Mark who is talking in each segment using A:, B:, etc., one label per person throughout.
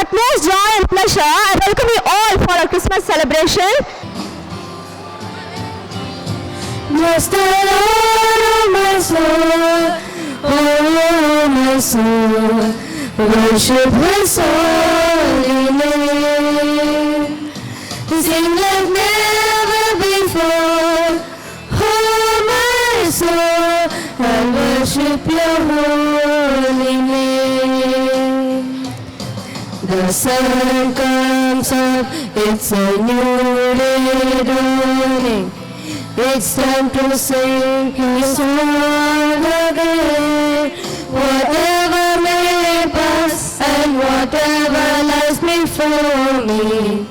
A: utmost joy and pleasure, I welcome you all for our Christmas celebration.
B: Bless the Lord, oh my soul, oh my soul, worship His holy name. Sing like never before, oh my soul, I worship Your holy name. The sun comes up, it's a new day dawning. It's time to sing His song again. Whatever may pass and whatever lies before me,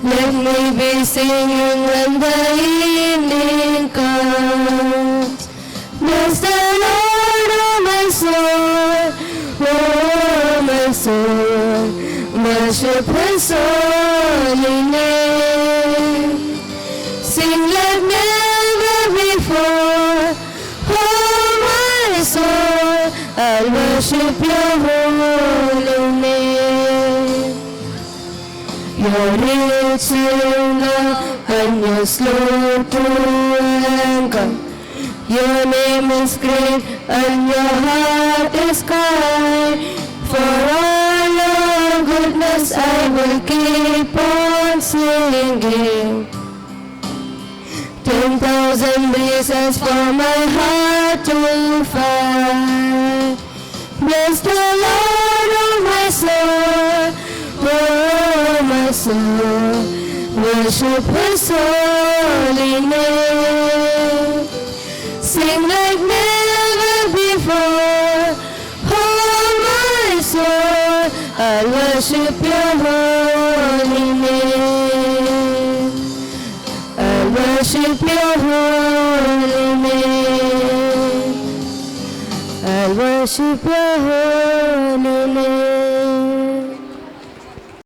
B: let me be singing when the evening comes. Bless the Lord, oh my soul, oh my soul, worship His holy name. Sing like never before, oh my soul, I'll worship Your holy name. You're rich in love and You're slow to anger. Your name is great and Your heart is kind. For all Your goodness I will keep on singing. 10,000 reasons for my heart to find. Bless the Lord, oh my soul, oh my soul, worship His holy name. Sing like never before, oh my soul, I worship Your holy name. I worship Your holy name. I worship Your holy name.